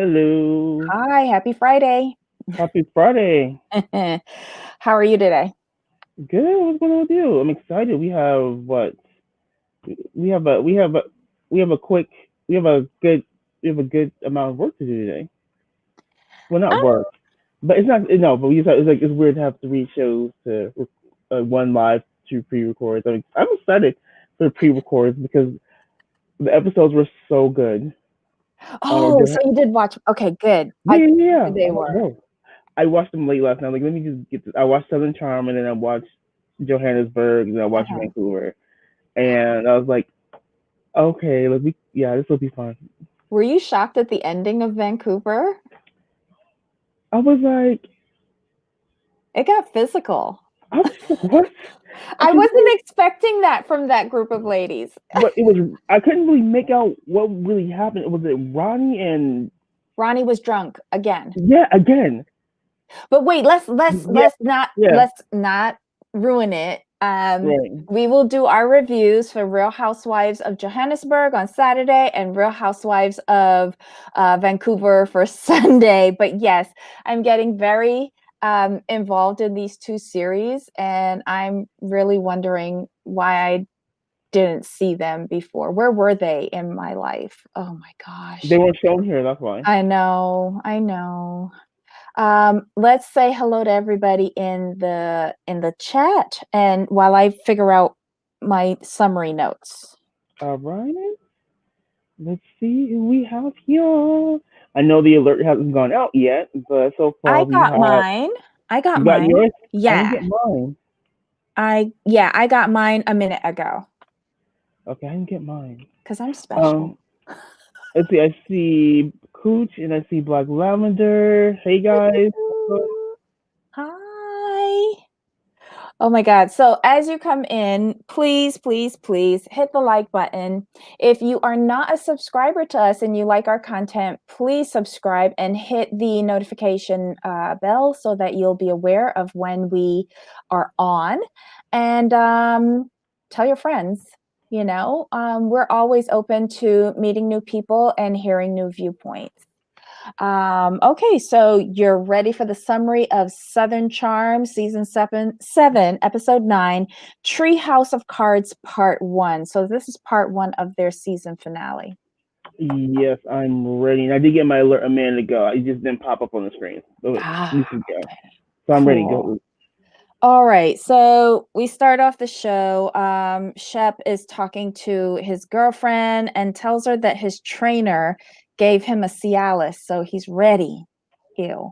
Hello. Hi, happy Friday. Happy Friday. How are you today? Good. What's going on with you? I'm excited. We have what? We have a we have a we have a quick we have a good we have a good amount of work to do today. Well, not Oh, work, but it's not no. But it's like it's weird to have three shows to one live, two pre-records. I'm excited for the pre-records because the episodes were so good. oh, so you did watch. Okay, good. Yeah, yeah, Good yeah. they I watched were. both. I watched them late last night. Like, let me just get this. I watched Southern Charm, and then I watched Johannesburg, and then I watched Uh-huh. Vancouver, and I was like, okay, yeah, this will be fun. Were you shocked at the ending of Vancouver? I was like, It got physical. I was like, what? I I said, wasn't expecting that from that group of ladies. but it was. I couldn't really make out what really happened. Was it Ronnie and Ronnie was drunk again. yeah, again, But wait, let's let's yeah, let's not yeah, let's not ruin it. right. We will do our reviews for Real Housewives of Johannesburg on Saturday and Real Housewives of Vancouver for Sunday. But yes, I'm getting very involved in these two series, and I'm really wondering why I didn't see them before. Where were they in my life? Oh my They gosh. weren't shown here. That's why. I know. Let's say hello to everybody in the chat, and while I figure out my summary notes. All right. Let's see who we have here. I know the alert hasn't gone out yet, but so far I we got have. mine. I got You got mine. yours? I didn't Yeah. get mine. I got mine a minute ago Okay, I didn't get mine. because I'm special. Um, let's see. I see Cooch and I see Black Lavender. Hey guys. Hi. Oh my God. So as you come in, please, please, please hit the like button. If you are not a subscriber to us and you like our content, please subscribe and hit the notification bell so that you'll be aware of when we are on. And tell your friends, we're always open to meeting new people and hearing new viewpoints. Okay, so you're ready for the summary of Southern Charm, season seven, episode 9, Treehouse of Cards, part 1. So this is part 1 of their season finale. Yes, I'm ready. And I did get my alert a minute ago. It just didn't pop up on the screen. So you Ah, should go. okay, So I'm ready. cool. Go. All right, so we start off the show. Shep is talking to his girlfriend and tells her that his trainer gave him a Cialis, so he's ready. Ew.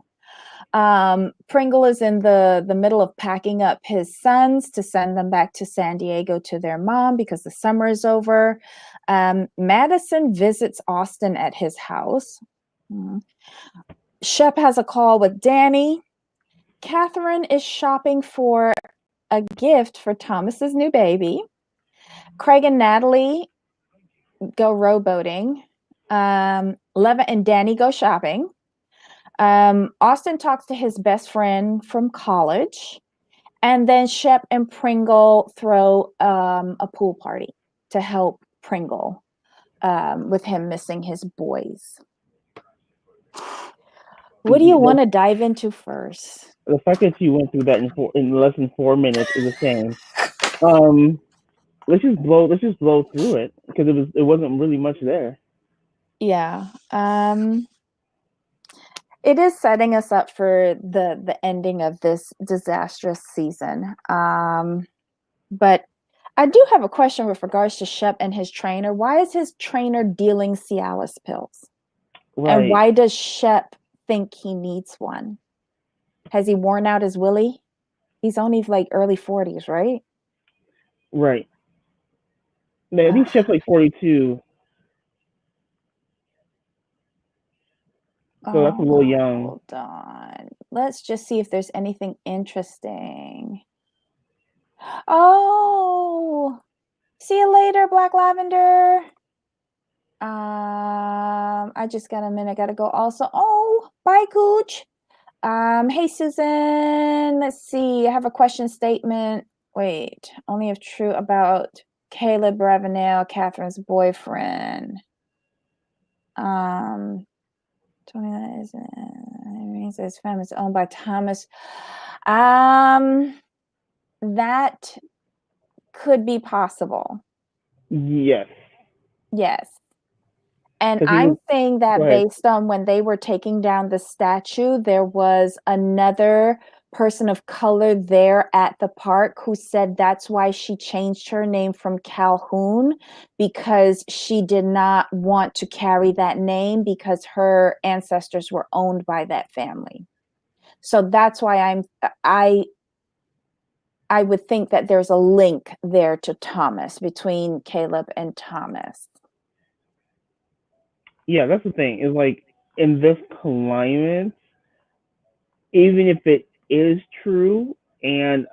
Pringle is in the middle of packing up his sons to send them back to San Diego to their mom because the summer is over. Madison visits Austin at his house. Shep has a call with Danny. Catherine is shopping for a gift for Thomas's new baby. Craig and Natalie go rowboating. Leva and Danny go shopping. Austin talks to his best friend from college. And then Shep and Pringle throw a pool party to help Pringle with him missing his boys. What do you want to dive into first? The fact that you went through that in less than 4 minutes is a shame. Um, let's just blow through it because it wasn't really much there. Yeah. It is setting us up for the ending of this disastrous season. But I do have a question with regards to Shep and his trainer. Why is his trainer dealing Cialis pills? And Right, why does Shep think he needs one? Has he worn out his willy? He's only like early 40s, right? right. Man, I think Chef's like 42, so that's a little young. Hold on. Let's just see if there's anything interesting. Oh, see you later, Black Lavender. I just got a minute. Gotta go also. Oh, bye, Cooch. Hey, Susan. Let's see. I have a question statement. Wait, only if true about Caleb Ravenel, Catherine's boyfriend. His family is owned by Thomas. That could be possible. Yes, Yes. And because he I'm was. saying Go that ahead. based on when they were taking down the statue, there was another person of color there at the park who said that's why she changed her name from Calhoun, because she did not want to carry that name because her ancestors were owned by that family. So that's why I would think that there's a link there to Thomas, between Caleb and Thomas. Yeah, that's the thing. Is like in this climate, even if it is true, and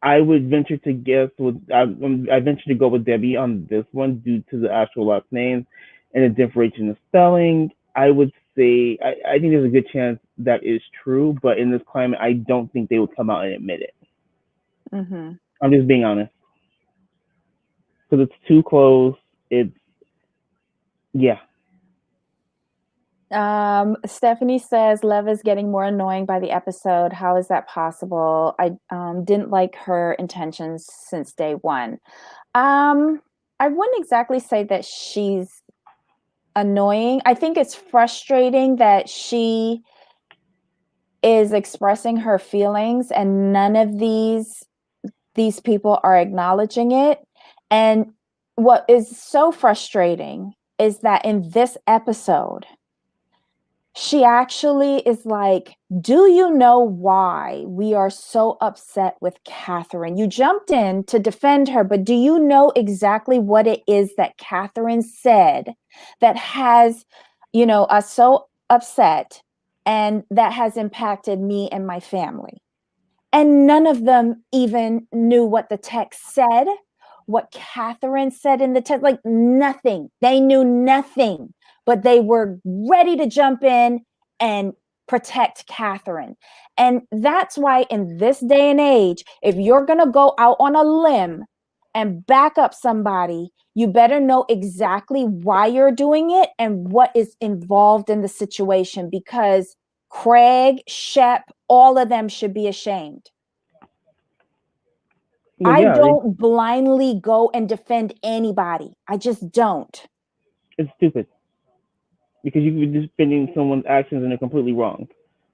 I would venture to guess with I venture to go with Debbie on this one due to the actual last names and the differentiation of spelling. I would say I think there's a good chance that is true, but in this climate, I don't think they would come out and admit it. Mm-hmm. I'm just being honest because it's too close. It's yeah, Stephanie says Lev is getting more annoying by the episode. How is that possible? I didn't like her intentions since day one. I wouldn't exactly say that she's annoying. I think it's frustrating that she is expressing her feelings and none of these people are acknowledging it. And what is so frustrating is that in this episode, she actually is like, do you know why we are so upset with Catherine? You jumped in to defend her, but do you know exactly what it is that Catherine said that has, us so upset and that has impacted me and my family? And none of them even knew what the text said, what Catherine said in the text, like nothing. They knew nothing, but they were ready to jump in and protect Catherine. And that's why in this day and age, if you're going to go out on a limb and back up somebody, you better know exactly why you're doing it and what is involved in the situation, because Craig, Shep, all of them should be ashamed. well, I yeah, don't blindly go and defend anybody. I just don't. it's stupid because you could be defending someone's actions and they're completely wrong.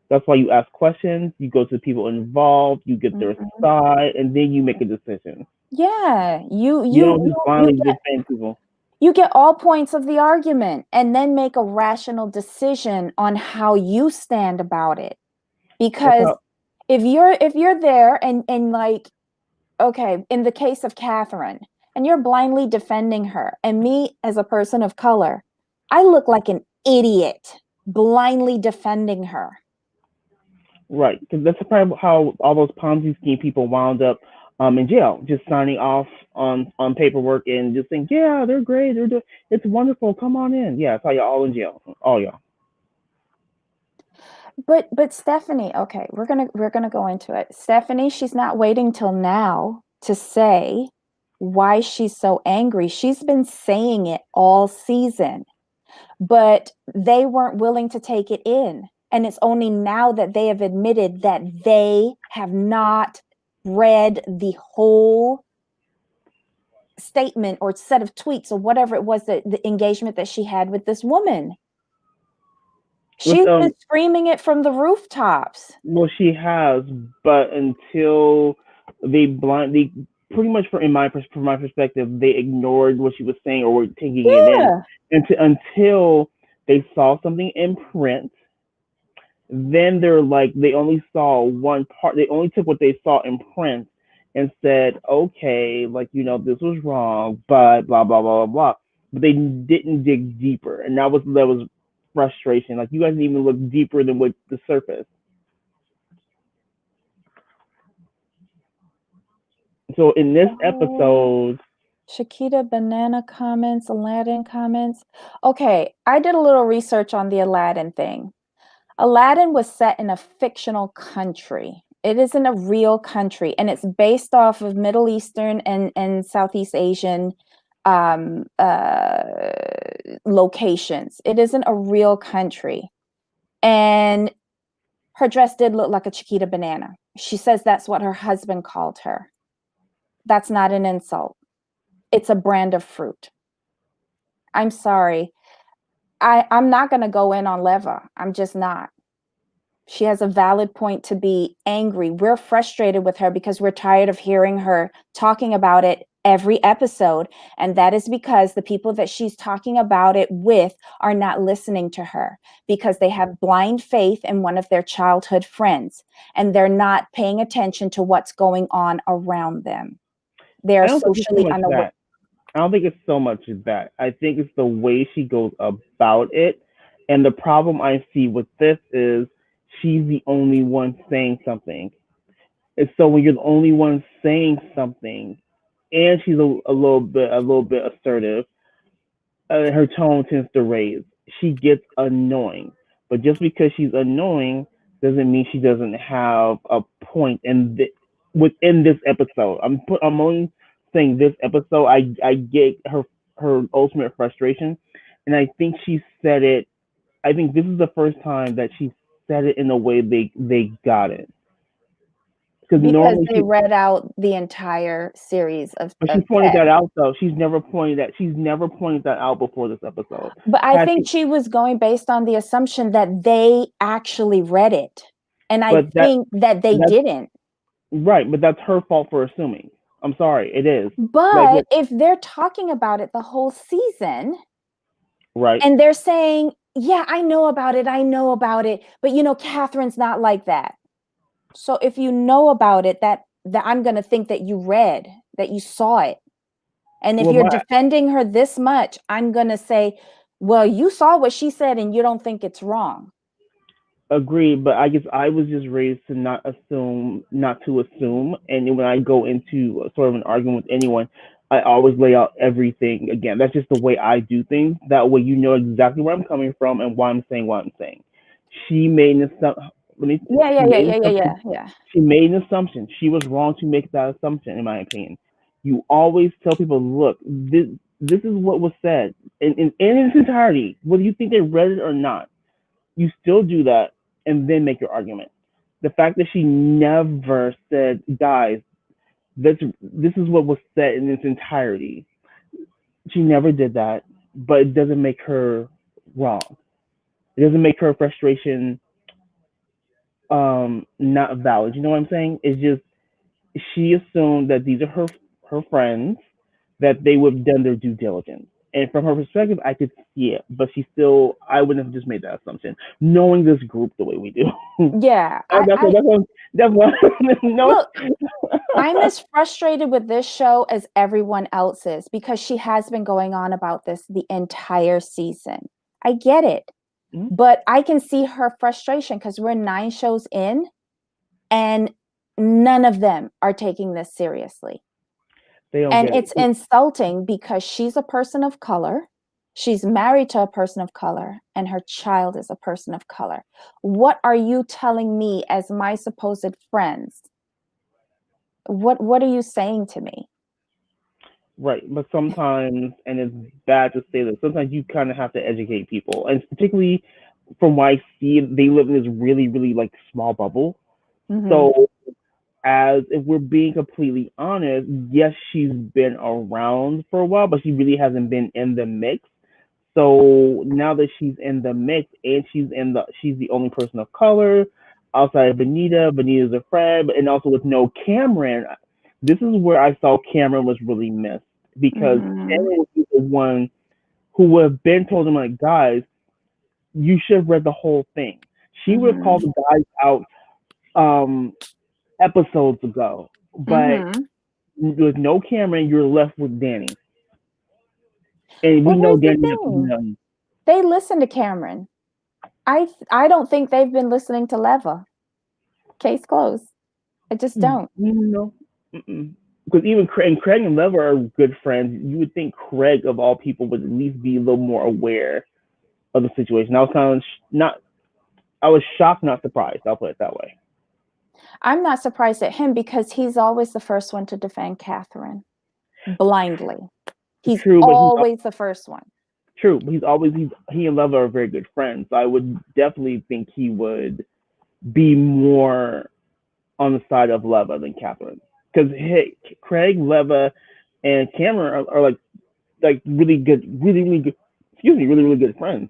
That's why you ask questions, you go to the people involved, you get their Mhm. side, and then you make a decision. Yeah, you You you don't just you you blindly get defend people. you get all points of the argument and then make a rational decision on how you stand about it. That's Because how. if you're there and like, okay, in the case of Catherine, and you're blindly defending her, and me as a person of color, I look like an idiot blindly defending her. Right, because that's probably how all those Ponzi scheme people wound up in jail, just signing off on paperwork and just saying, yeah, they're great, it's wonderful, come on in. Yeah, that's how y'all all in jail, all y'all. But Stephanie, okay, we're gonna go into it. Stephanie, she's not waiting till now to say why she's so angry. She's been saying it all season, but they weren't willing to take it in. And it's only now that they have admitted that they have not read the whole statement or set of tweets or whatever it was, that the engagement that she had with this woman. With She's been screaming it from the rooftops. well, she has, but until they pretty much from my perspective, they ignored what she was saying or were taking it in Yeah. until they saw something in print. Then they're like they only saw one part. They only took what they saw in print and said, okay, like this was wrong, but blah blah blah blah blah. But they didn't dig deeper, and that was frustration. Like you guys didn't even look deeper than what the surface. So in this Oh, episode, Shakita Banana comments, Aladdin comments. Okay, I did a little research on the Aladdin thing. Aladdin was set in a fictional country. It isn't a real country, and it's based off of Middle Eastern and Southeast Asian locations. It isn't a real country. And her dress did look like a Chiquita banana. She says that's what her husband called her. That's not an insult. It's a brand of fruit. I'm sorry. I'm not going to go in on Leva. I'm just not. She has a valid point to be angry. We're frustrated with her because we're tired of hearing her talking about it every episode. And that is because the people that she's talking about it with are not listening to her because they have blind faith in one of their childhood friends and they're not paying attention to what's going on around them. I They're don't think it's so socially much unaware. that. I don't think it's so much that. I think it's the way she goes about it. And the problem I see with this is she's the only one saying something. And so when you're the only one saying something, and she's a little bit assertive, her tone tends to raise. She gets annoying, but just because she's annoying doesn't mean she doesn't have a point within this episode. I'm only saying this episode. I get her ultimate frustration, and I think she said it. I think this is the first time that she said it in a way they got it, because Because normally they read out the entire series but she of pointed text. that out though. She's never pointed that out before this episode. But I Has think she? she was going based on the assumption that they actually read it. And I But think that they that's didn't. right. But that's her fault for assuming. I'm sorry. It is. Like But if they're talking about it the whole season right. and they're saying, yeah, I know about it, but Catherine's not like that. So if you know about it, that I'm going to think that you read, that you saw it. And if Well, you're my defending her this much, I'm going to say, well, you saw what she said and you don't think it's wrong. Agreed, but I guess I was just raised to not to assume. And when I go into sort of an argument with anyone, I always lay out everything again. That's just the way I do things. That way, you know exactly where I'm coming from and why I'm saying what I'm saying. She made an assumption. She made an assumption. Yeah. She made an assumption. She was wrong to make that assumption, in my opinion. You always tell people, look, this is what was said in its entirety, whether you think they read it or not. You still do that and then make your argument. The fact that she never said, guys, this is what was said in its entirety. She never did that, but it doesn't make her wrong. It doesn't make her frustration not valid. You know what I'm saying? It's just she assumed that these are her friends, that they would have done their due diligence. And from her perspective, I could see it, but I wouldn't have just made that assumption, knowing this group the way we do. Yeah. That's what no. Look, I'm as frustrated with this show as everyone else is because she has been going on about this the entire season. I get it, Mhm. but I can see her frustration because we're 9 shows in and none of them are taking this seriously. They don't And get it's it. insulting because she's a person of color. She's married to a person of color and her child is a person of color. What are you telling me as my supposed friends? What are you saying to me? Right, but sometimes, and it's bad to say this, sometimes you kind of have to educate people, and particularly from what I see, they live in this really, really like small bubble. Mm-hmm. So, as if we're being completely honest, yes, she's been around for a while, but she really hasn't been in the mix. So now that she's in the mix and she's the only person of color outside of Benita. Benita's a friend, and also with no Cameron. This is where I saw Cameron was really missed because Mm-hmm. Cameron was the one who would have been told him like, guys, you should have read the whole thing. She would have called Mm-hmm. the guys out episodes ago, but Mm-hmm. with no Cameron, you're left with Danny, and we Well, know here's the Danny never thing. done. They listen to Cameron. I don't think they've been listening to Leva. Case closed. I just don't. No, because even Craig and Lever are good friends. You would think Craig, of all people, would at least be a little more aware of the situation. I was kind of not. I was shocked, not surprised. I'll put it that way. I'm not surprised at him because he's always the first one to defend Catherine blindly. He's True, but always the first one. true, but he and Leva are very good friends. So I would definitely think he would be more on the side of Leva than Catherine. Because hey, Craig, Leva, and Cameron are like really good, really good. Excuse me, really good friends.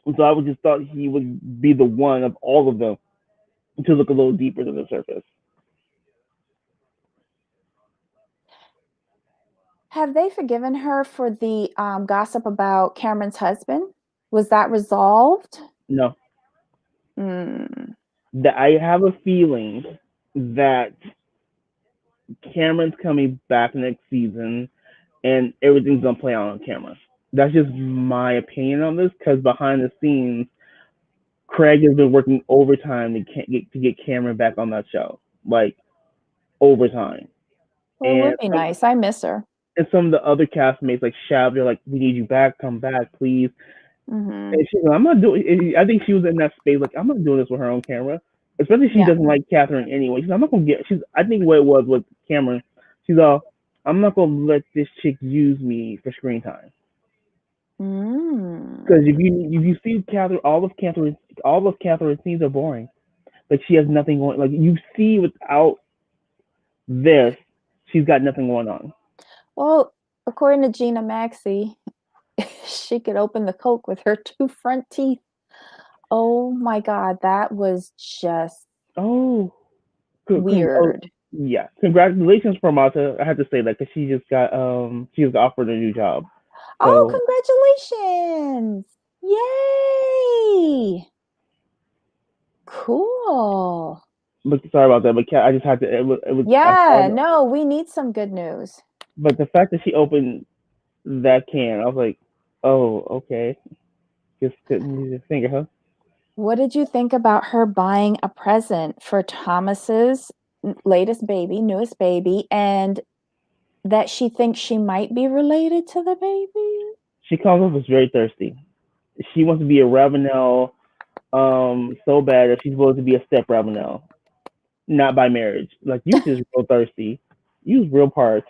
And so I would just thought he would be the one of all of them to look a little deeper than the surface. Have they forgiven her for the gossip about Cameron's husband? Was that resolved? No, Mm. that I have a feeling that Cameron's coming back next season, and everything's gonna play out on camera. That's just my opinion on this, because behind the scenes, Craig has been working overtime to get Cameron back on that show, like overtime. Well, it And would be nice. I miss her. some of the other castmates, like Shav, they're like, "We need you back. Come back, please." Mm-hmm. And she's like, "I'm not doing." I think she was in that space, like, "I'm not doing this with her own camera." Especially she Yeah. doesn't like Catherine anyway. She's like, "I'm not gonna get." I think what it was with Cameron, she's all, "I'm not gonna let this chick use me for screen time." Because Mm. if you see Catherine, all of Catherine's scenes are boring. Like she has nothing going. Like you see without this, she's got nothing going on. Well, according to Gina Maxey, she could open the Coke with her two front teeth. Oh my God, that was just Oh, oh weird. yeah. Congratulations for Mata. I have to say that because she was offered a new job. So Oh, congratulations! Yay! Cool. look, sorry about that, but I just had to. It was I saw Yeah, that, no, we need some good news. but the fact that she opened that can, I was like, oh, okay. Just couldn't use your finger, huh? What did you think about her buying a present for Thomas's latest baby, newest baby, and that she thinks she might be related to the baby? She comes off as very thirsty. She wants to be a Ravenel so bad that she's willing to be a step Ravenel, not by marriage. Like you just real thirsty. You was real parched.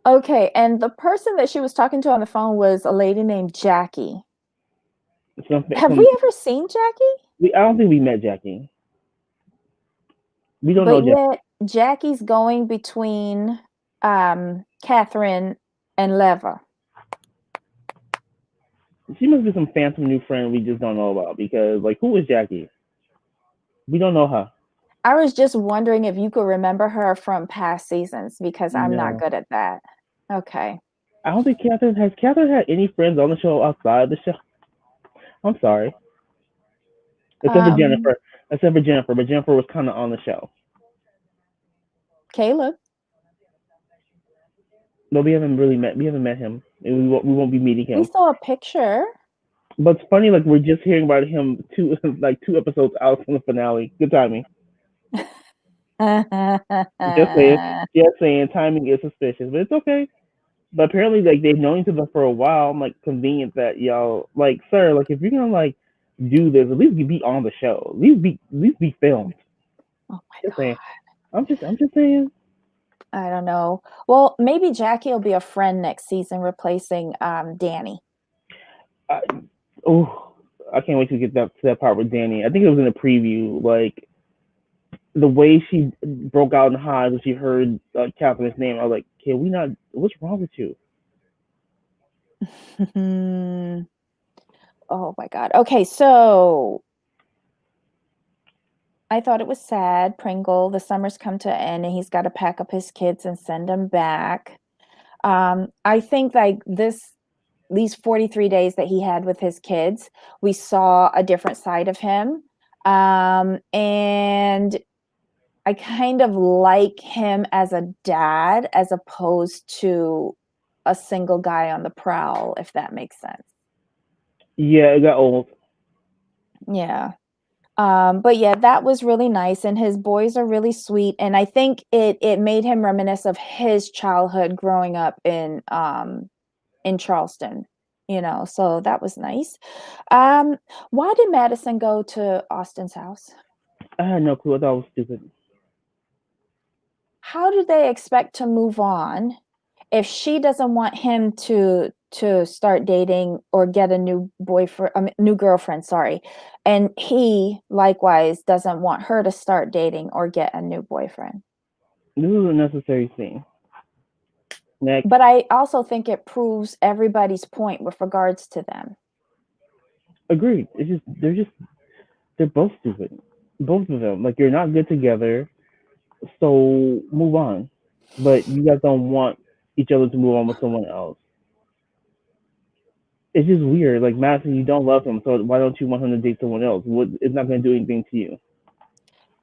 Okay, and the person that she was talking to on the phone was a lady named Jackie. Have Some we ever seen Jackie? I don't think we met Jackie. We don't know But Jackie. yet Jackie's going between Catherine and Leva. She must be some phantom new friend we just don't know about, because like who is Jackie? We don't know her. I was just wondering if you could remember her from past seasons because I'm not No. good at that. Okay. I don't think Catherine had any friends on the show outside the show. I'm sorry. Except for Um, Jennifer. Except for Jennifer, but Jennifer was kinda on the show. Caleb. But we haven't met him. And we won't be meeting We him. saw a picture. But it's funny, like we're just hearing about him two episodes out from the finale. Good timing. Just saying, just saying, timing is suspicious, but it's okay. But apparently, like they've known each other for a while. I'm like convenient that y'all, like, sir, like if you're gonna like do this, at least be on the show. At least be filmed. Oh my Just saying. God. I'm just saying. I don't know. Well, maybe Jackie will be a friend next season, replacing Danny. I, oh, I can't wait to get to that part with Danny. I think it was in the preview. Like the way she broke out in hives when she heard Catherine's name. I was like, can we not? What's wrong with you? Oh my God. Okay, so I thought it was sad. Pringle, the summer's come to an end and he's got to pack up his kids and send them back. I think like these 43 days that he had with his kids, we saw a different side of him. And I kind of like him as a dad as opposed to a single guy on the prowl, if that makes sense. Yeah, it got old. Yeah. But yeah, that was really nice, and his boys are really sweet, and I think it made him reminisce of his childhood growing up in Charleston, so that was nice. Why did Madison go to Austin's house? I had no clue. I thought it was stupid. How did they expect to move on if she doesn't want him to start dating or get a new boyfriend, new girlfriend, sorry, and he likewise doesn't want her to start dating or get a new boyfriend. This is a necessary thing. Next. But I also think it proves everybody's point with regards to them. Agreed. They're both stupid. Both of them. Like, you're not good together, so move on. But you guys don't want each other to move on with someone else. It's just weird. Like, Madison, you don't love him, so why don't you want him to date someone else? It's not going to do anything to you.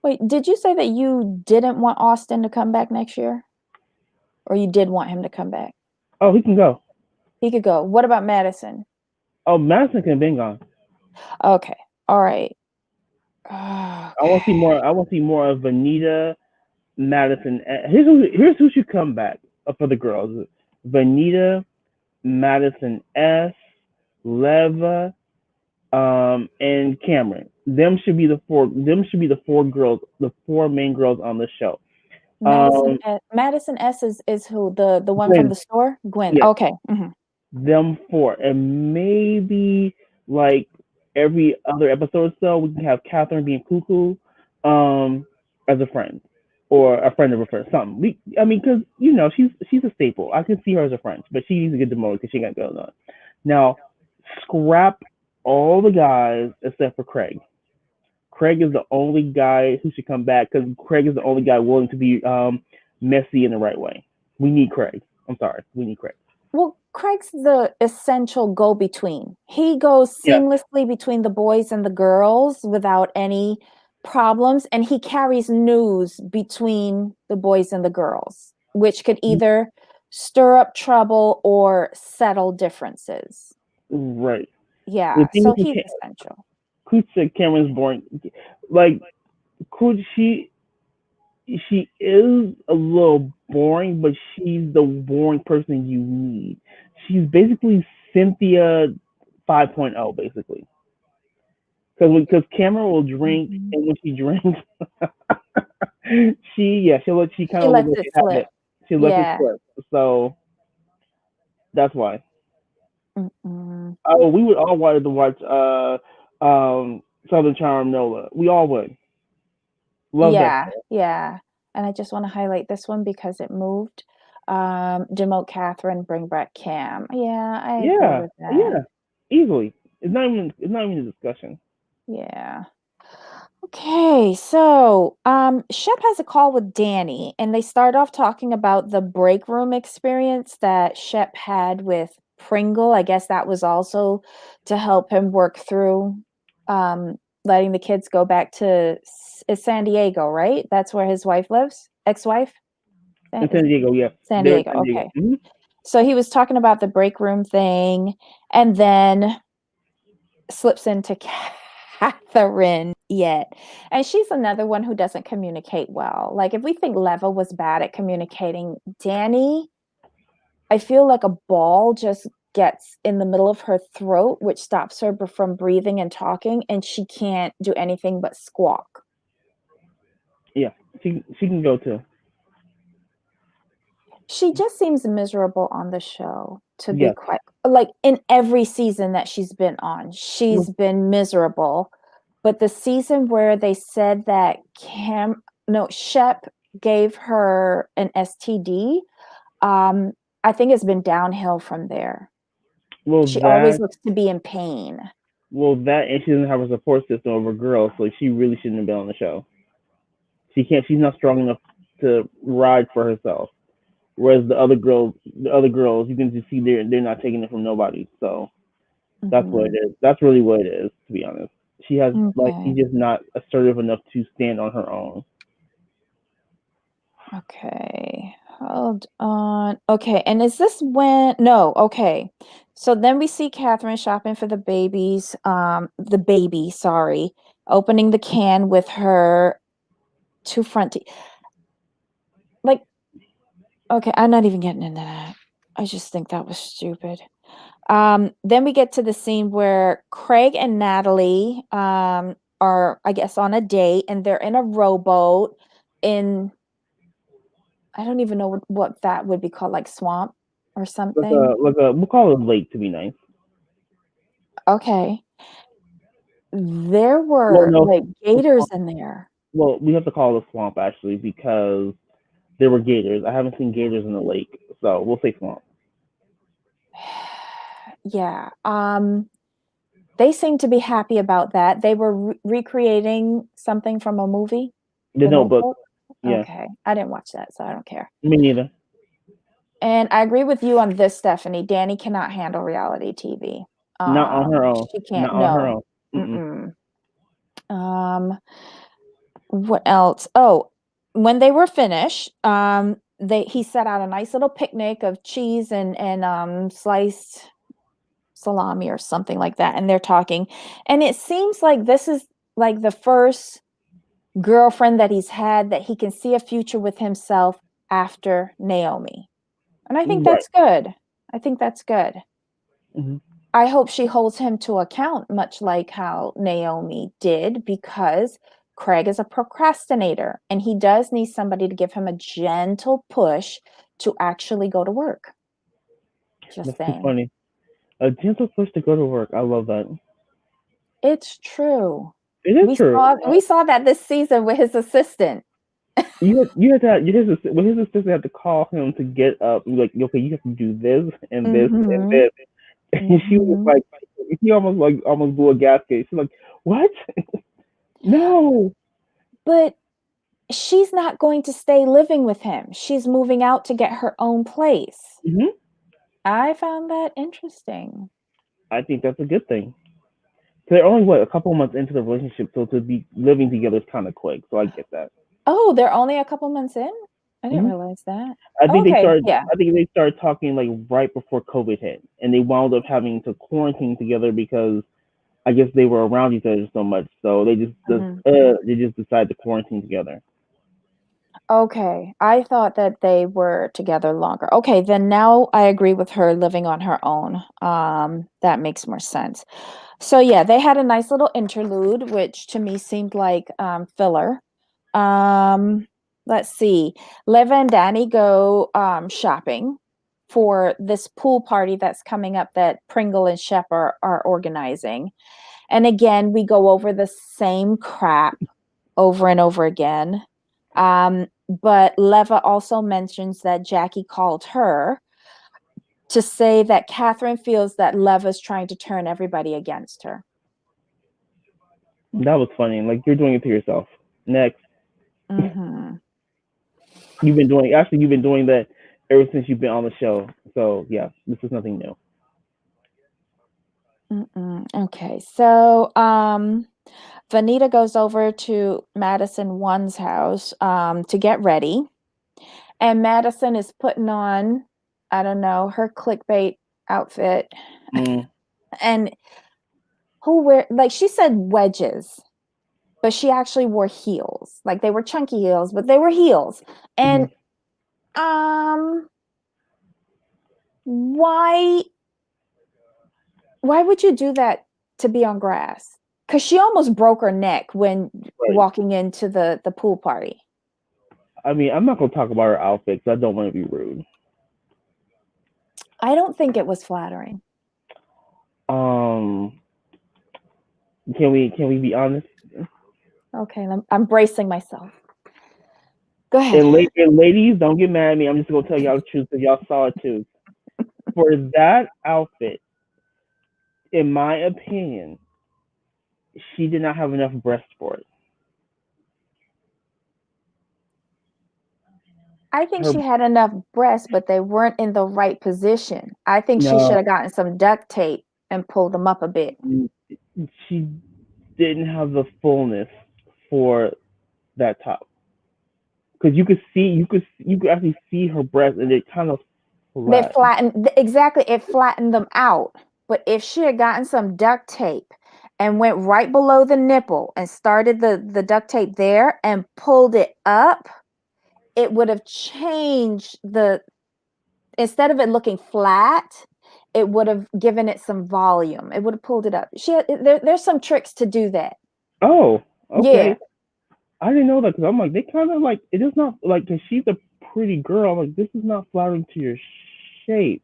Wait, did you say that you didn't want Austin to come back next year? Or you did want him to come back? Oh, he can go. He could go. What about Madison? Oh, Madison can have been gone. Okay. All right. I want to see more. I want to see more of Vanita, Madison. Here's who should come back for the girls: Vanita, Madison S, Leva, and Cameron. Them should be the four. Them should be the four girls, the four main girls on the show. Madison S is who, the one Gwen, from the store? Gwen. yeah, Okay. Mm-hmm. them four, and maybe like every other episode or so, we can have Catherine being cuckoo, as a friend, or a friend of a friend, something. I mean, because she's a staple. I can see her as a friend, but she needs to get demoted because she got going on. Now, scrap all the guys except for Craig. Craig is the only guy who should come back because Craig is the only guy willing to be messy in the right way. We need Craig. I'm sorry, we need Craig. Well, Craig's the essential go-between. He goes Yeah. seamlessly between the boys and the girls without any problems, and he carries news between the boys and the girls, which could either stir up trouble or settle differences. Right. The Yeah, thing so is, he's essential. Cooch said Cameron's boring. Like, Cooch, she is a little boring, but she's the boring person you need. She's basically Cynthia 5.0, basically. Because Cameron will drink, and when she drinks, she kind She of looks lets like it she have slip. it. She lets it Yeah. slip. So that's why. Mm-mm. Oh, we would all wanted to watch Southern Charm Nola. We all would. Love that Yeah, show. yeah. And I just want to highlight this one because it moved. Demote Catherine, bring back Cam. Yeah, I agree Yeah, with that. yeah, easily. It's not even a discussion. Yeah. Okay, so Shep has a call with Danny, and they start off talking about the break room experience that Shep had with Pringle. I guess that was also to help him work through letting the kids go back to it's San Diego, right? That's where his wife lives, ex-wife. In San Diego, yeah, San they're in Diego. San Diego. Okay. So he was talking about the break room thing, and then slips into Catherine yet. And she's another one who doesn't communicate well. Like, if we think Leva was bad at communicating, Danny, I feel like a ball just gets in the middle of her throat, which stops her from breathing and talking, and she can't do anything but squawk. Yeah, she can go too. She just seems miserable on the show, to be Yes. quite like in every season that she's been on. She's been miserable. But the season where they said that Shep gave her an STD, I think it's been downhill from there. Well, She always that looks to be in pain. and she doesn't have a support system of her girls, so she really shouldn't have been on the show. She can't. She's not strong enough to ride for herself. Whereas the other girls, you can just see they're not taking it from nobody. So that's what it Mhm. is. That's really what it is, to be honest. She's Okay. just not assertive enough to stand on her own. Okay. Hold on. Okay. And is this when? No. Okay. So then we see Catherine shopping for the baby, sorry, opening the can with her two front teeth. Like, okay, I'm not even getting into that. I just think that was stupid. Then we get to the scene where Craig and Natalie are, I guess, on a date, and they're in a rowboat in I don't even know what that would be called, like swamp or Like something. we'll call it lake to be nice. Okay. There Well, were no, like a gators swamp. in there. Well, we have to call it a swamp actually because there were gators. I haven't seen gators in the lake, so we'll say swamp. Yeah. They seem to be happy about that. They were recreating something from a movie, The The Notebook. Notebook. Yeah, Okay. I didn't watch that, so I don't care. me neither. And I agree with you on this, Stephanie. Danny cannot handle reality TV. Not on her own. She can't. Not on her No. own. Mm-mm. Mm-mm. What else? Oh, when they were finished, he set out a nice little picnic of cheese and sliced salami or something like that, and they're talking. And it seems like this is like the first girlfriend that he's had that he can see a future with himself after Naomi. And I think Right. that's good. I think that's good. Mm-hmm. I hope she holds him to account, much like how Naomi did, because Craig is a procrastinator and he does need somebody to give him a gentle push to actually go to work. Just That's too saying. funny. A gentle push to go to work. I love that. It's true. It is true. We saw that this season with his assistant. You had to his assistant had to call him to get up and be like, okay, you have to do this and this and Mm-hmm. this. And she was Mm-hmm. like, he almost blew a gasket. She's like, what? No. But she's not going to stay living with him. She's moving out to get her own place. Hmm. I found that interesting. I think that's a good thing. So they're only a couple of months into the relationship, so to be living together is kind of quick. So I get that. Oh, they're only a couple months in? I didn't Hmm. realize that. I think they Okay, started. yeah. I think they started talking like right before COVID hit, and they wound up having to quarantine together because I guess they were around each other so much. So Mhm. they just decided to quarantine together. Okay, I thought that they were together longer. Okay, then now I agree with her living on her own. That makes more sense. So yeah, they had a nice little interlude, which to me seemed like filler. Um, let's see. Liv and Danny go shopping for this pool party that's coming up that Pringle and Shep are organizing. And again, we go over the same crap over and over again. But Leva also mentions that Jackie called her to say that Catherine feels that Leva's trying to turn everybody against her. That was funny. Like you're doing it to yourself. Next, Mm-hmm. you've been doing that ever since you've been on the show. So yeah, this is nothing new. Okay, so Vanita goes over to Madison One's house to get ready, and Madison is putting on, I don't know, her clickbait outfit, Mm, and like she said wedges, but she actually wore heels. Like they were chunky heels, but they were heels. mm-hmm. And um why would you do that to be on grass? Because she almost broke her neck when Right. walking into the pool party. I mean, I'm not gonna talk about her outfits. I don't want to be rude. I don't think it was flattering. Um, can we be honest? Okay, I'm bracing myself. Go ahead. And ladies, don't get mad at me. I'm just gonna tell y'all the truth because y'all saw it too. For that outfit, in my opinion, she did not have enough breast for it. I think Her she had enough breasts, but they weren't in the right position. I think she no, should have gotten some duct tape and pulled them up a bit. she didn't have the fullness for that top because you could actually see her breast and it kind of They flat. flattened, exactly, it flattened them out. But if she had gotten some duct tape and went right below the nipple and started the duct tape there and pulled it up, it would have changed instead of it looking flat, it would have given it some volume. It would have pulled it up. There's some tricks to do that. Oh, Yeah. okay. I didn't know that because I'm like they kind of like it is not like cause she's a pretty girl. I'm like, this is not flattering to your shape.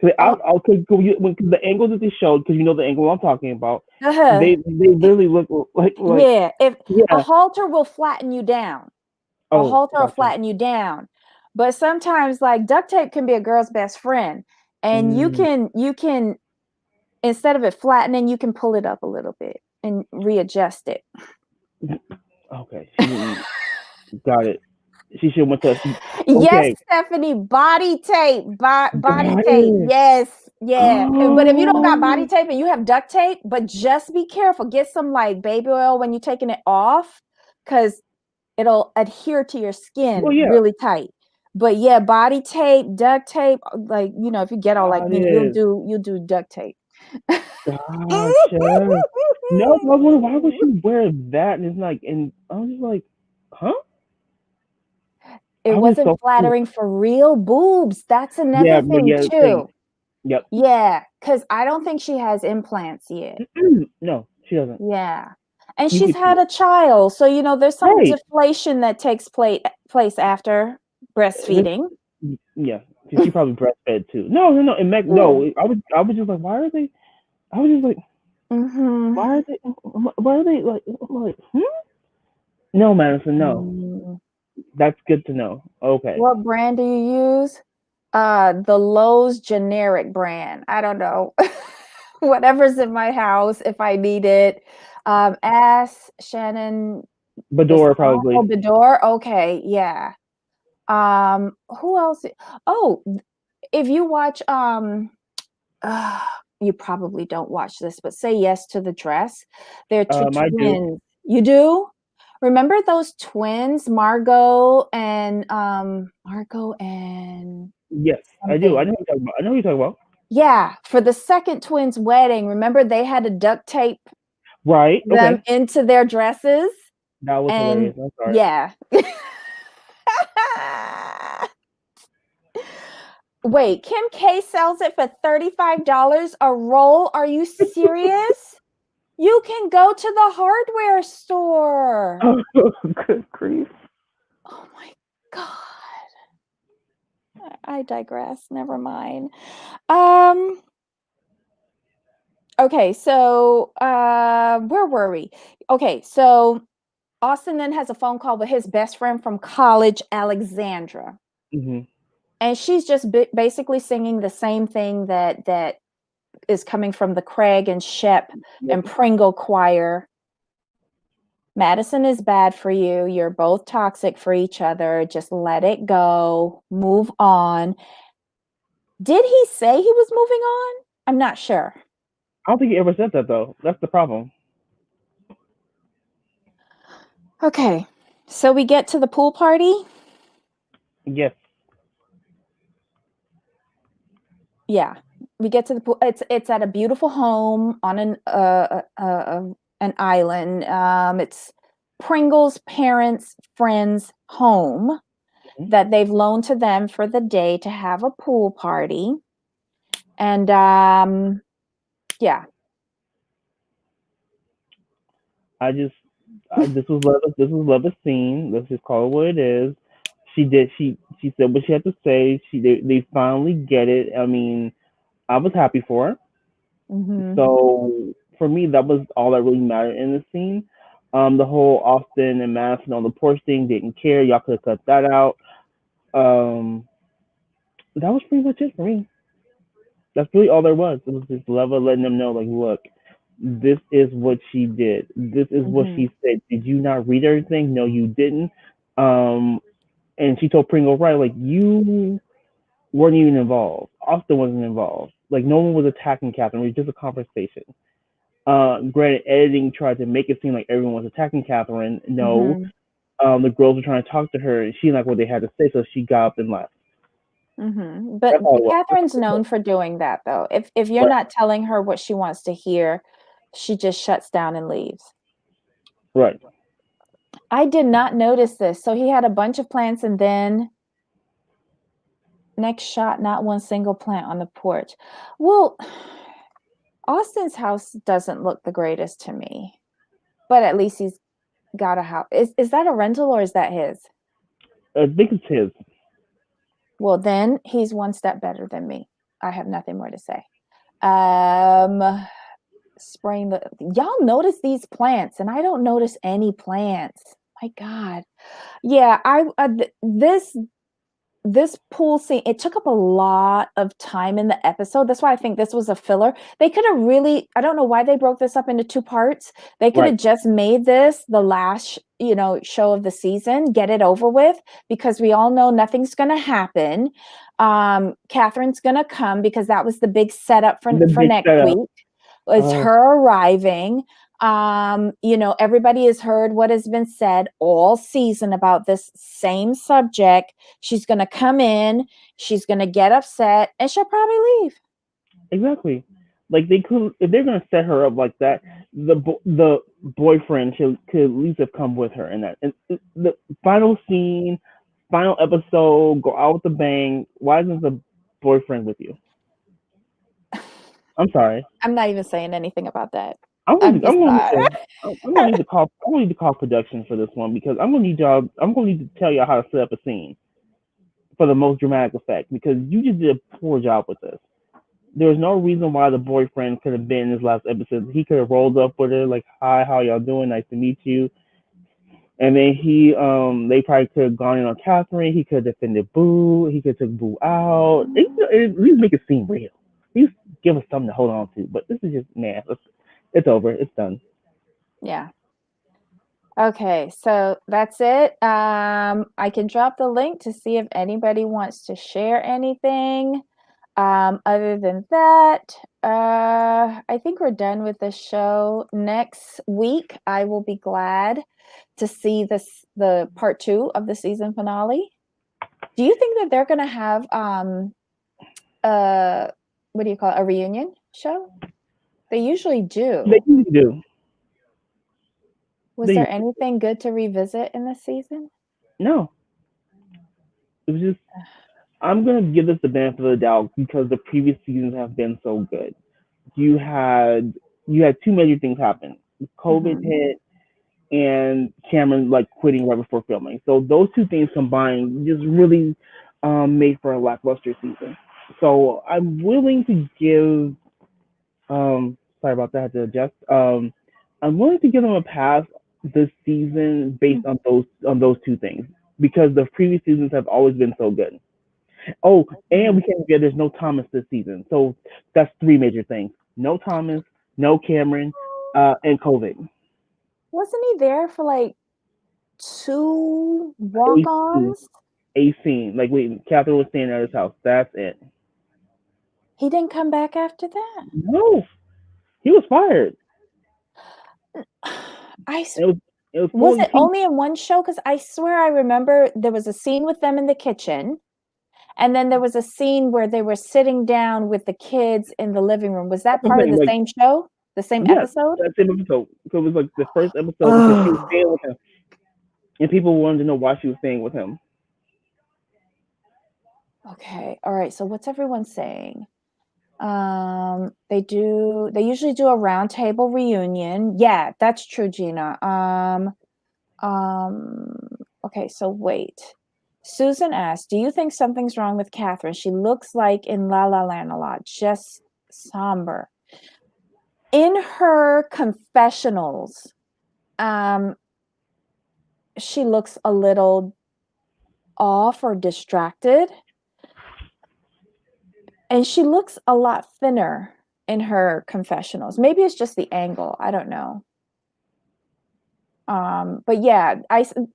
Cause Oh, cause the angle that they showed, because you know the angle I'm talking about, uh-huh. they literally look like Yeah, if a yeah. halter will flatten you down. A Oh, halter will gotcha. flatten you down. But sometimes like duct tape can be a girl's best friend. And Mm, you can instead of it flattening, you can pull it up a little bit and readjust it. okay, she didn't got it. She should went to Yes, okay. Stephanie, body tape, body Got tape. it. Yes, yeah. But if you don't got body Oh, tape and you have duct tape, but just be careful. Get some like baby oil when you're taking it off, because it'll adhere to your well, skin yeah. really tight. But yeah, body tape, duct tape, like if you get all like Got me, it. you'll do duct tape. Gotcha. No, I was wondering why would she wear that? And it's like, and I was just like, huh? It I was wasn't so flattering for real boobs. That's yeah, another but thing yeah, thing. too. Yep. Yeah, because I don't think she has implants yet. No, she doesn't. Yeah. And You she's could see had it. a child. So, there's some Right. deflation that takes place after This, breastfeeding. yeah. She probably breastfed too. No, no, no. And Meg, Yeah. no. I was just like, why are they? I was just like, Mm-hmm. why are they? Why are they like? I'm like, hmm? No, Madison. No. Mm. That's good to know. Okay. What brand do you use? The Lowe's generic brand. I don't know. Whatever's in my house if I need it. Ask Shannon Badora Desai. Oh, probably. Bedore. Okay, yeah. Who else? Oh, if you watch uh, you probably don't watch this, but Say Yes to the Dress. They're two I do. twins. You do? Remember those twins, Margot and Yes, I do. I something. know what you're talking about. I know what you're talking about. Yeah, for the second twins' wedding, remember they had to duct tape Right. them Okay. into their dresses? That was And hilarious. I'm sorry. yeah. Wait, Kim K sells it for $35 a roll. Are you serious? You can go to the hardware store. Good grief. Oh my God. I digress. Never mind. Um, okay, so where were we? Okay, so Austin then has a phone call with his best friend from college, Alexandra. Hmm. And she's just basically singing the same thing that is coming from the Craig and Shep Yep. and Pringle choir. Madison is bad for you. You're both toxic for each other. Just let it go. Move on. Did he say he was moving on? I'm not sure. I don't think he ever said that though. That's the problem. Okay. So we get to the pool party. Yes. Yeah. We get to the pool. It's at a beautiful home on an island. It's Pringle's parents' friend's home Mhm. that they've loaned to them for the day to have a pool party. And yeah. I just this was love scene. Let's just call it what it is. She said what she had to say. They finally get it. I mean, I was happy for her. Mm-hmm. So for me, that was all that really mattered in the scene. The whole Austin and Madison on the porch thing didn't care. Y'all could have cut that out. Um, that was pretty much it for me. That's really all there was. It was just Leva letting them know, like, look, this is what she did. This is what Mm-hmm. she said. Did you not read everything? No, you didn't. Um, and she told Pringle, right, like, you weren't even involved. Austin wasn't involved. Like, no one was attacking Catherine. It was just a conversation. Granted, editing tried to make it seem like everyone was attacking Catherine. No, Mm-hmm. the girls were trying to talk to her, and she didn't like what they had to say, so she got up and left. Mm-hmm. But That's all it was. Catherine's known for doing that, though. If you're Right, not telling her what she wants to hear, she just shuts down and leaves. right. I did not notice this. So he had a bunch of plants, and then next shot, not one single plant on the porch. Well, Austin's house doesn't look the greatest to me, but at least he's got a house. Is that a rental or is that his? I think it's his. Well, then he's one step better than me. I have nothing more to say. Um, spraying the y'all notice these plants, and I don't notice any plants. My God. Yeah, this pool scene, it took up a lot of time in the episode. That's why I think this was a filler. They could have really, I don't know why they broke this up into two parts. They could Right. have just made this the last, show of the season, get it over with, because we all know nothing's going to happen. Catherine's going to come because that was the big setup for, The for big next setup. week. It's Oh, her arriving. Everybody has heard what has been said all season about this same subject. She's going to come in, she's going to get upset, and she'll probably leave. exactly. Like they could, if they're gonna set her up like that, the boyfriend could at least have come with her in that. And the final scene, final episode, go out with the bang. Why isn't the boyfriend with you? I'm sorry. I'm not even saying anything about that. I'm I'm gonna, just I'm gonna need not. to, I'm gonna need to call, I'm gonna need to call production for this one because I'm gonna need to tell y'all how to set up a scene for the most dramatic effect because you just did a poor job with this. There's no reason why the boyfriend could have been in this last episode. He could have rolled up with her like, "Hi, how y'all doing? Nice to meet you." And then they probably could have gone in on Catherine. He could have defended Boo. He could have took Boo out. At least make it seem real. At least give us something to hold on to. But this is just man. It's over. It's done. Yeah. Okay, so that's it. I can drop the link to see if anybody wants to share anything. Other than that, I think we're done with the show. Next week, I will be glad to see the part 2 of the season finale. Do you think that they're gonna have uh what do you call it, a reunion show? They usually They do. usually do. Was They there anything good to revisit in this season? no. It was just I'm gonna give this the benefit of the doubt because the previous seasons have been so good. You had you had two major things happen. COVID Mhm. hit and Cameron like quitting right before filming. So those two things combined just really made for a lackluster season. So I'm willing to give sorry about that, I had to adjust. I'm willing to give them a pass this season based on those two things because the previous seasons have always been so good. Oh, and we can't forget there's no Thomas this season. So that's three major things. No Thomas, no Cameron, and COVID. Wasn't he there for like 2 A scene. walk-ons? A scene. Like wait, Catherine was staying at his house. That's it. He didn't come back after that. No. He was fired. I It was it was Was pulling it teeth. only in one show? Because I swear I remember there was a scene with them in the kitchen, and then there was a scene where they were sitting down with the kids in the living room. Was that That's what I'm part of saying. the Like same show? The same yeah, episode? that same episode. So it was like the first episode because she was Oh. staying with him, and people wanted to know why she was staying with him. Okay. All right. So what's everyone saying? They usually do a roundtable reunion. Yeah, that's true, Gina. Um, okay, so wait. Susan asked, do you think something's wrong with Catherine? She looks like in La La Land a lot, just somber. In her confessionals, um, she looks a little off or distracted. And she looks a lot thinner in her confessionals. Maybe it's just the angle. I don't know. But yeah,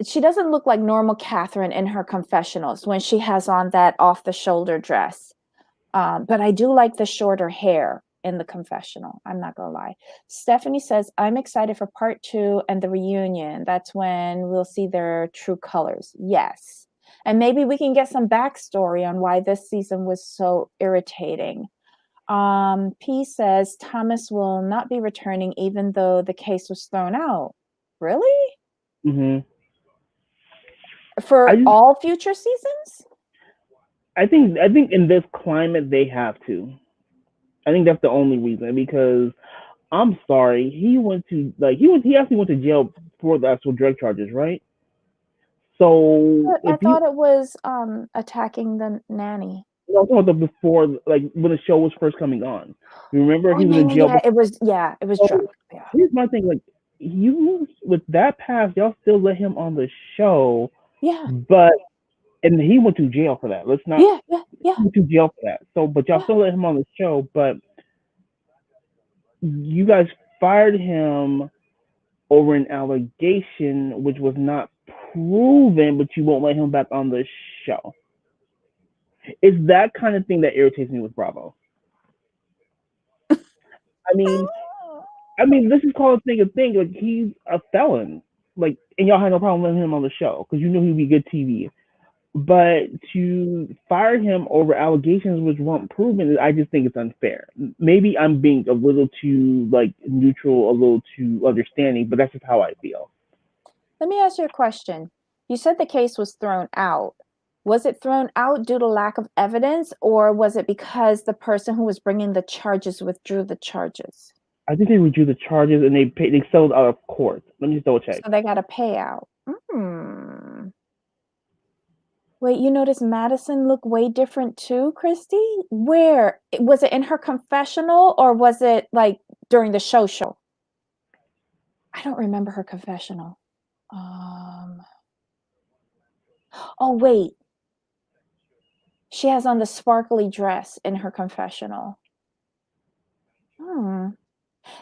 she doesn't look like normal Catherine in her confessionals when she has on that off the shoulder dress. But I do like the shorter hair in the confessional. I'm not gonna lie. Stephanie says, I'm excited for part 2 and the reunion. That's when we'll see their true colors. Yes. And maybe we can get some backstory on why this season was so irritating. P says Thomas will not be returning even though the case was thrown out. Really? Hmm. I For just all future seasons? I think in this climate they have to. I think that's the only reason because I'm sorry, he actually went to jail for the actual drug charges, right? So I if you, thought it was attacking the nanny. I'm talking about before, like when the show was first coming on. Remember Oh he was yeah, in yeah, jail yeah. before. It was So drunk. Yeah. here's my thing, like you with that past, y'all still let him on the show, Yeah. but and he went to jail for that. Let's not Yeah, yeah, yeah, he went to jail for that. So, but y'all yeah. still let him on the show, but you guys fired him over an allegation which was not proven, but you won't let him back on the show. It's that kind of thing that irritates me with Bravo. I mean, this is called a thing. Like he's a felon. Like, and y'all had no problem letting him on the show because you knew he'd be good TV. But to fire him over allegations which weren't proven, I just think it's unfair. Maybe I'm being a little too like neutral, a little too understanding, but that's just how I feel. Let me ask you a question. You said the case was thrown out. Was it thrown out due to lack of evidence, or was it because the person who was bringing the charges withdrew the charges? I think they withdrew the charges and they settled out of court. Let me just double check. So they got a payout. Hmm. Wait, you notice Madison looked way different too, Christy? Where? Was it in her confessional or was it like during the show? I don't remember her confessional. Oh, wait. She has on the sparkly dress in her confessional. Hmm.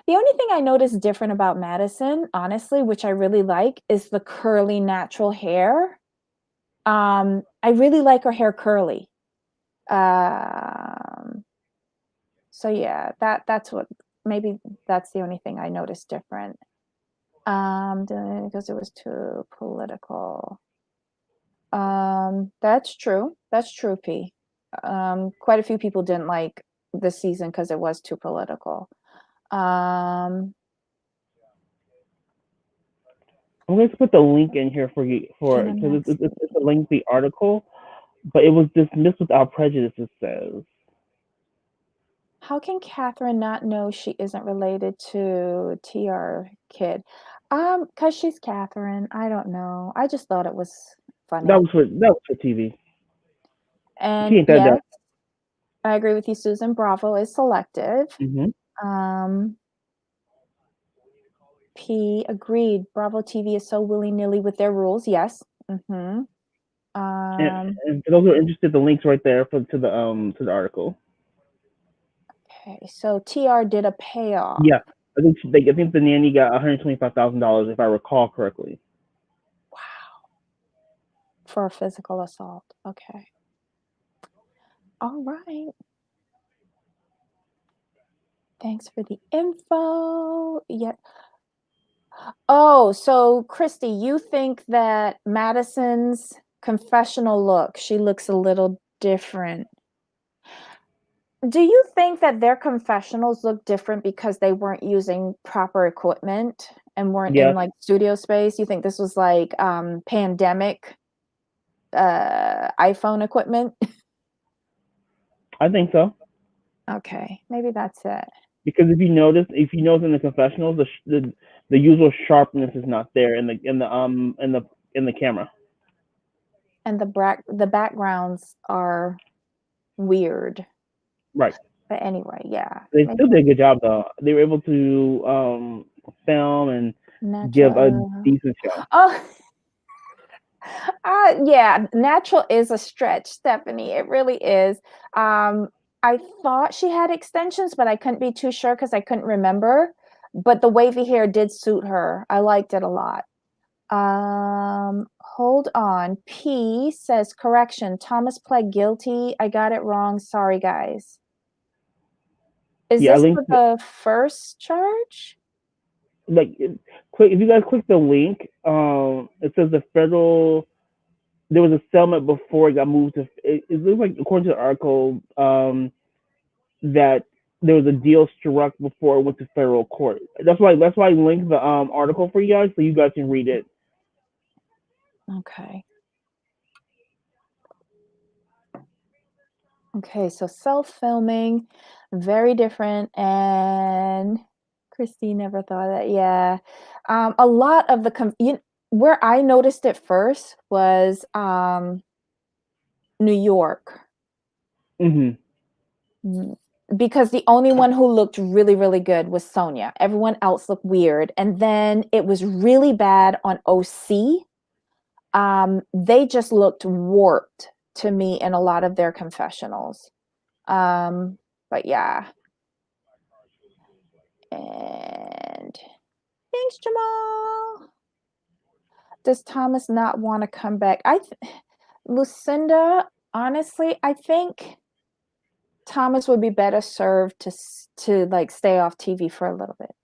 The only thing I noticed different about Madison, honestly, which I really like, is the curly natural hair. I really like her hair curly. So yeah, that's what maybe that's the only thing I noticed different. Because it was too political. That's true. That's true, P. Quite a few people didn't like this season because it was too political. I'm going to put the link in here for you for because Cinemax. it's a lengthy article, but it was dismissed without prejudice. It says. How can Catherine not know she isn't related to TR kid? Because she's Catherine. I don't know. I just thought it was funny. That was for TV. She And ain't that dumb. yes, I agree with you, Susan. Bravo is selective. Mm-hmm. Um, P agreed. Bravo TV is so willy-nilly with their rules. Yes. Mm-hmm. And for those who are interested, the link's right there to the article. Okay, so TR did a payoff. Yeah, I think the nanny got $125,000 if I recall correctly. Wow. For a physical assault. Okay. All right. Thanks for the info. Yeah. Oh, so Christy, you think that Madison's confessional look, she looks a little different. Do you think that their confessionals look different because they weren't using proper equipment and weren't in Yes, like studio space? You think this was like pandemic iPhone equipment? I think so. Okay, maybe that's it. Because if you notice in the confessionals, the usual sharpness is not there in the camera. And the backgrounds are weird. Right. But anyway, yeah. They Maybe still did a good job though. They were able to film and give a natural. decent show. Oh, yeah, natural is a stretch, Stephanie. It really is. I thought she had extensions, but I couldn't be too sure because I couldn't remember. But the wavy hair did suit her. I liked it a lot. Hold on. P says correction. Thomas pled guilty. I got it wrong. Sorry, guys. Is Yeah, I this for linked the first charge? like quick. If you guys click the link, it says the federal. There was a settlement before it got moved to. It looks like according to the article, that there was a deal struck before it went to federal court. That's why I linked the article for you guys so you guys can read it. Okay. Okay, so self-filming, very different. And Christine never thought of that. Yeah. A lot of the where I noticed it first was New York. Mm-hmm. Because the only one who looked really, really good was Sonia. Everyone else looked weird. And then it was really bad on OC. They just looked warped to me in a lot of their confessionals. But yeah. And thanks, Jamal. Does Thomas not want to come back? Lucinda, honestly, I think Thomas would be better served to like stay off TV for a little bit.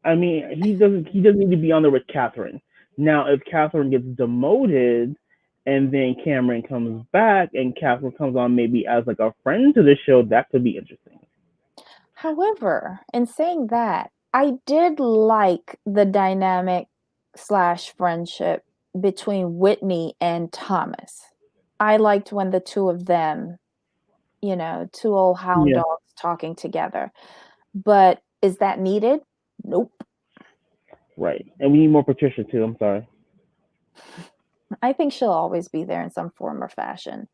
I mean, he doesn't need to be on there with Catherine. Now, if Catherine gets demoted, and then Cameron comes back, and Catherine comes on maybe as like a friend to the show, that could be interesting. However, in saying that, I did like the dynamic / friendship between Whitney and Thomas. I liked when the two of them, two old hound Yeah. dogs talking together. But is that needed? Nope. Right. And we need more Patricia too. I'm sorry. I think she'll always be there in some form or fashion.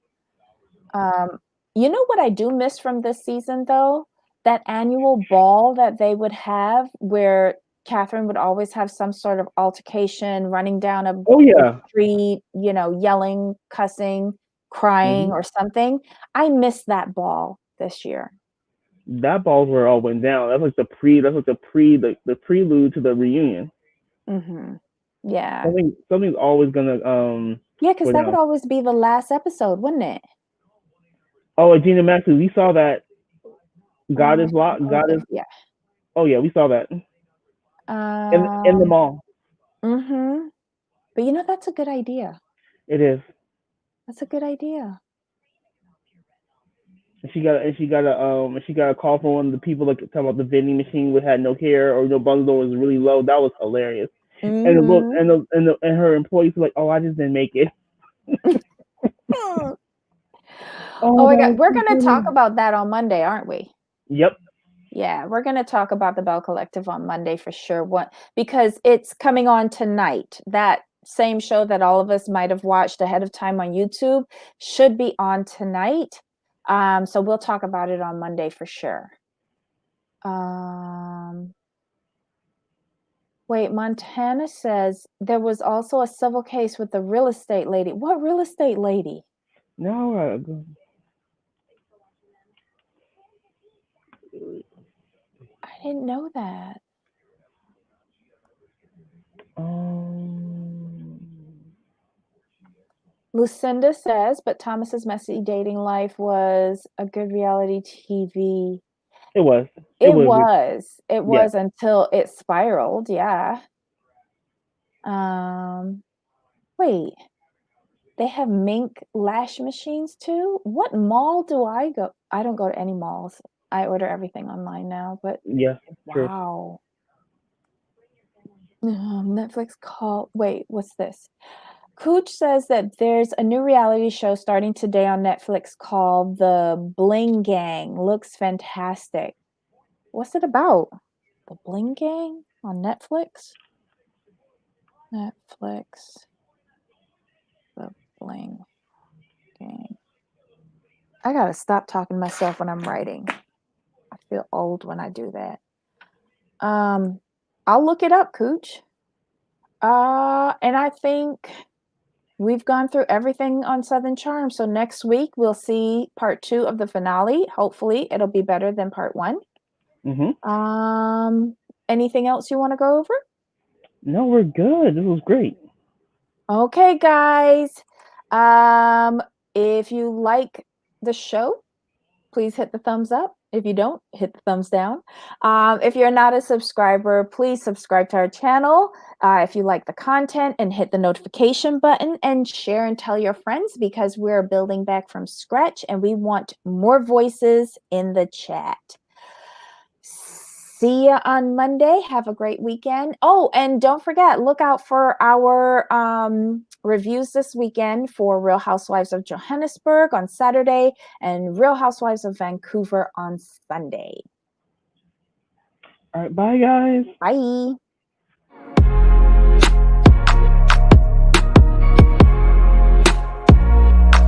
You know what I do miss from this season, though? That annual ball that they would have where Catherine would always have some sort of altercation, running down a Oh yeah. street, yelling, cussing, crying, or something. I miss that ball this year. That ball's where it all went down. That's like the prelude to the reunion. Mm-hmm. Yeah. Something's always gonna Yeah, because go that would down. always be the last episode, wouldn't it? Oh, and Gina Maxley, we saw that. God is locked. Oh, God is. yeah. Oh yeah, we saw that in the mall. Mm-hmm. But that's a good idea. It is. That's a good idea. And she got a call from one of the people like talking about the vending machine with had no care or no bundle was really low. That was hilarious. And the look Mm-hmm. and her employees were like, oh, I just didn't make it. Oh Oh, my that God. was We're so going to talk funny. about that on Monday, aren't we? Yep. Yeah, we're going to talk about the Bell Collective on Monday for sure. Because it's coming on tonight. That same show that all of us might have watched ahead of time on YouTube should be on tonight. So we'll talk about it on Monday for sure. Wait, Montana says there was also a civil case with the real estate lady. What real estate lady? No. I didn't know that. Lucinda says, but Thomas's messy dating life was a good reality TV. It was. It Good. was. It Yeah. was until it spiraled. Yeah. Wait. They have mink lash machines too? What mall do I go? I don't go to any malls. I order everything online now, but Yeah. True. wow. Netflix call. Wait, what's this? Cooch says that there's a new reality show starting today on Netflix called The Bling Gang. Looks fantastic. What's it about? The Bling Gang on Netflix? Netflix. The Bling Gang. I gotta stop talking to myself when I'm writing. I feel old when I do that. I'll look it up, Cooch. And I think we've gone through everything on Southern Charm. So next week we'll see part 2 of the finale. Hopefully it'll be better than part 1. Anything else you want to go over? No, we're good. This was great. Okay, guys. If you like the show, please hit the thumbs up. If you don't, hit the thumbs down. If you're not a subscriber, please subscribe to our channel. If you like the content, and hit the notification button and share and tell your friends, because we're building back from scratch and we want more voices in the chat. See you on Monday. Have a great weekend. Oh, and don't forget, look out for our reviews this weekend for Real Housewives of Johannesburg on Saturday and Real Housewives of Vancouver on Sunday. All right. Bye, guys. Bye.